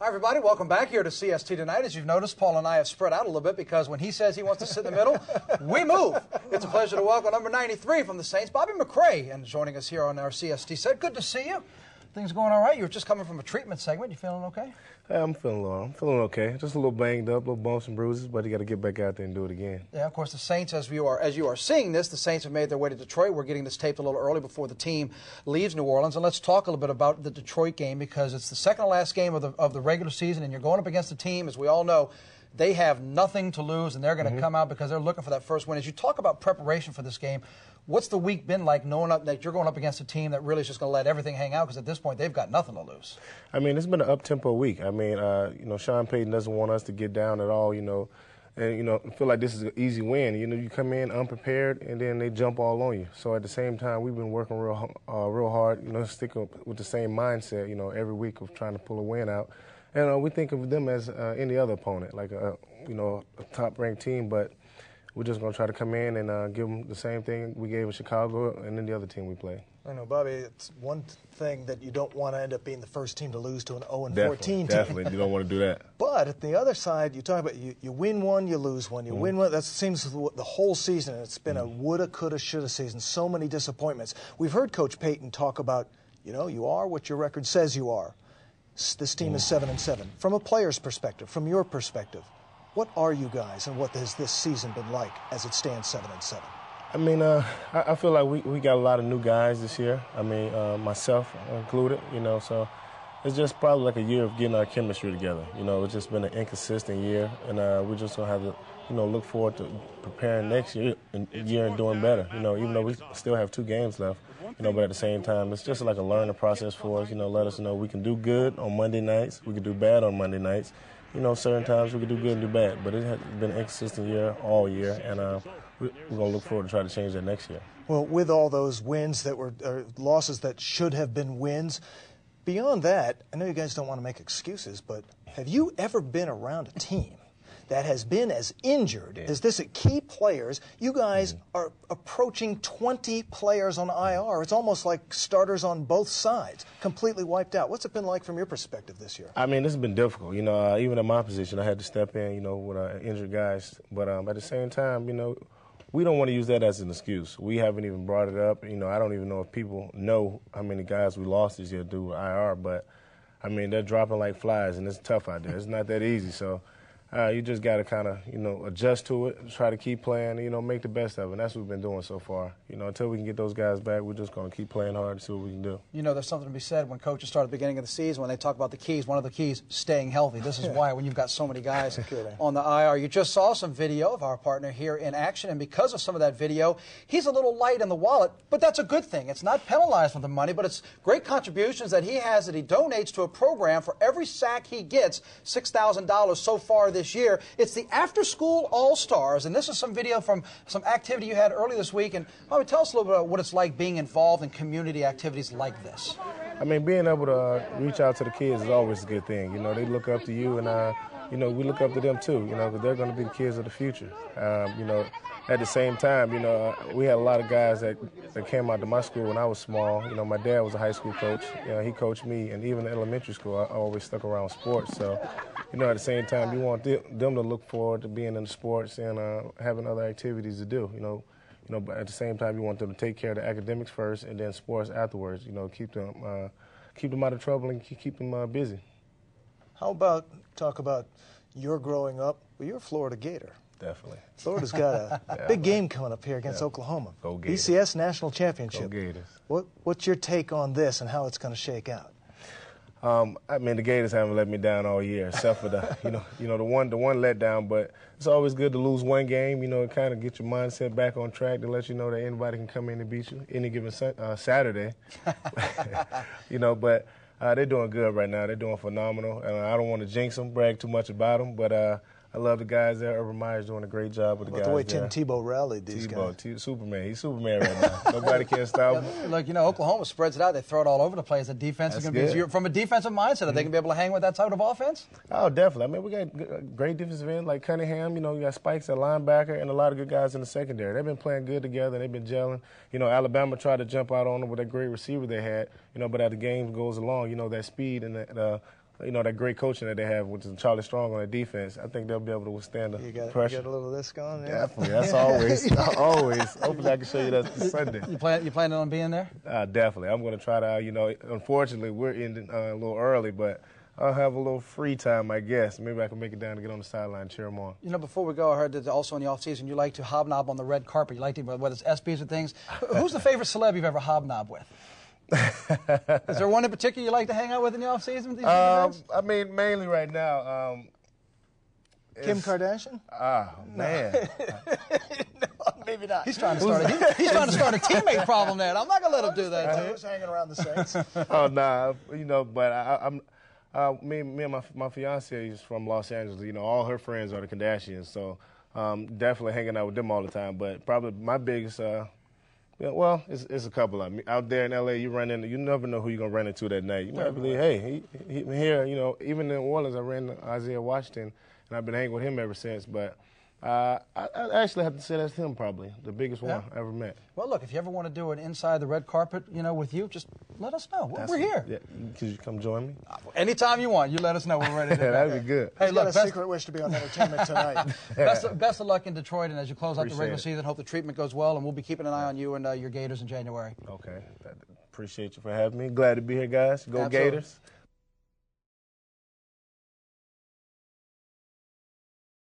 Hi, everybody. Welcome back here to CST tonight. As you've noticed, Paul and I have spread out a little bit because when he says he wants to sit in the middle, we move. It's a pleasure to welcome number 93 from the Saints, Bobby McCray, and joining us here on our CST set. Good to see you. Things going all right? You were just coming from a treatment segment. You feeling okay? Yeah, I'm feeling okay. Just a little banged up, little bumps and bruises, but you got to get back out there and do it again. Yeah, of course, the Saints, as you are seeing this, the Saints have made their way to Detroit. We're getting this taped a little early before the team leaves New Orleans. And let's talk a little bit about the Detroit game because it's the second to last game of the regular season, and you're going up against a team, as we all know, they have nothing to lose, and they're going to come out because they're looking for that first win. As you talk about preparation for this game, what's the week been like knowing that you're going up against a team that really is just going to let everything hang out because at this point they've got nothing to lose? I mean, it's been an up-tempo week. I mean, Sean Payton doesn't want us to get down at all, and, feel like this is an easy win. You come in unprepared, and then they jump all on you. So at the same time, we've been working real hard, sticking with the same mindset, every week of trying to pull a win out. And we think of them as any other opponent, like a top-ranked team, but we're just going to try to come in and give them the same thing we gave in Chicago and then the other team we play. I know, Bobby, it's one thing that you don't want to end up being the first team to lose to an 0-14 team. Definitely, you don't want to do that. But at the other side, you talk about you win one, you lose one. You win one, that seems the whole season. It's been a woulda, coulda, shoulda season, so many disappointments. We've heard Coach Payton talk about, you are what your record says you are. This team is 7-7. From a player's perspective, from your perspective, what are you guys and what has this season been like as it stands 7-7? I mean, I feel like we got a lot of new guys this year. I mean, myself included, so it's just probably like a year of getting our chemistry together. It's just been an inconsistent year, and we're just going to have to, look forward to preparing next year and doing better, even though we still have 2 games left. But at the same time, it's just like a learning process for us, let us know we can do good on Monday nights, we can do bad on Monday nights. Certain times we can do good and do bad, but it has been an inconsistent year all year, and we're going to look forward to try to change that next year. Well, with all those wins that were losses that should have been wins, beyond that, I know you guys don't want to make excuses, but have you ever been around a team that has been as injured as this at key players? You guys are approaching 20 players on IR. It's almost like starters on both sides, completely wiped out. What's it been like from your perspective this year? I mean, this has been difficult. Even in my position, I had to step in, with injured guys. But at the same time, we don't want to use that as an excuse. We haven't even brought it up. I don't even know if people know how many guys we lost this year due to IR. But, I mean, they're dropping like flies, and it's tough out there. It's not that easy. So you just got to kind of, adjust to it, try to keep playing, make the best of it. And that's what we've been doing so far. Until we can get those guys back, we're just going to keep playing hard and see what we can do. There's something to be said when coaches start at the beginning of the season, when they talk about the keys, one of the keys, staying healthy. This is why when you've got so many guys on the IR. You just saw some video of our partner here in action, and because of some of that video, he's a little light in the wallet, but that's a good thing. It's not penalized with the money, but it's great contributions that he has that he donates to a program. For every sack he gets, $6,000 so far this year. It's the After School All-Stars, and this is some video from some activity you had earlier this week. And Bobby, tell us a little bit about what it's like being involved in community activities like this. I mean, being able to reach out to the kids is always a good thing. They look up to you, and we look up to them too. Because they're going to be the kids of the future. At the same time, we had a lot of guys that came out to my school when I was small. My dad was a high school coach. He coached me, and even in elementary school, I always stuck around sports. So, at the same time, you want them to look forward to being in the sports and having other activities to do. But at the same time, you want them to take care of the academics first, and then sports afterwards. Keep them out of trouble and keep them busy. How about talk about your growing up? Well, you're a Florida Gator. Definitely. Florida's got a big game coming up here against Oklahoma. Go Gators. BCS National Championship. Go Gators. What's your take on this and how it's going to shake out? I mean, the Gators haven't let me down all year, except for the one letdown. But it's always good to lose one game. Kind of get your mindset back on track to let you know that anybody can come in and beat you any given Saturday. But they're doing good right now. They're doing phenomenal. And I don't want to jinx them, brag too much about them, but. I love the guys there. Urban Meyer's doing a great job with the guys the way there. Tim Tebow rallied these guys. Superman. He's Superman right now. Nobody can stop him. Look, Oklahoma spreads it out. They throw it all over the place. The defense is going to be from a defensive mindset. Are they going to be able to hang with that type of offense? Oh, definitely. I mean, we got great defensive end like Cunningham. You got Spikes at linebacker and a lot of good guys in the secondary. They've been playing good together. They've been gelling. Alabama tried to jump out on them with that great receiver they had. But as the game goes along, that speed and that that great coaching that they have, which is Charlie Strong on the defense, I think they'll be able to withstand the pressure. You got a little of this going? Yeah. Definitely. That's always, always. Hopefully I can show you that Sunday. You planning on being there? Definitely. I'm going to try to, unfortunately, we're ending a little early, but I'll have a little free time, I guess. Maybe I can make it down to get on the sideline and cheer them on. Before we go, I heard that also in the offseason you like to hobnob on the red carpet. You like to, whether it's ESPYs or things. Who's the favorite celeb you've ever hobnobbed with? Is there one in particular you like to hang out with in the offseason? I mean, mainly right now. Kim Kardashian? Man. No, maybe not. He's trying to start a teammate problem there. I'm not going to let him do that. I was hanging around the Saints. Oh, nah. But I'm me and my fiance is from Los Angeles. All her friends are the Kardashians, so definitely hanging out with them all the time. But probably my biggest, it's a couple of them. Out there in L.A., you never know who you're going to run into that night. You might believe, hey, he here, even in New Orleans, I ran into Isaiah Washington, and I've been hanging with him ever since. But I actually have to say that's him probably, the biggest one I ever met. Well, look, if you ever want to do an inside the red carpet, with you, just let us know. We're here. Yeah, could you come join me? Anytime you want, you let us know. We're ready to go. That'd be good. Hey, look, a secret wish to be on entertainment tonight. Best of luck in Detroit, and as you close out the regular season, hope the treatment goes well, and we'll be keeping an eye on you and your Gators in January. Okay. Appreciate you for having me. Glad to be here, guys. Go Gators.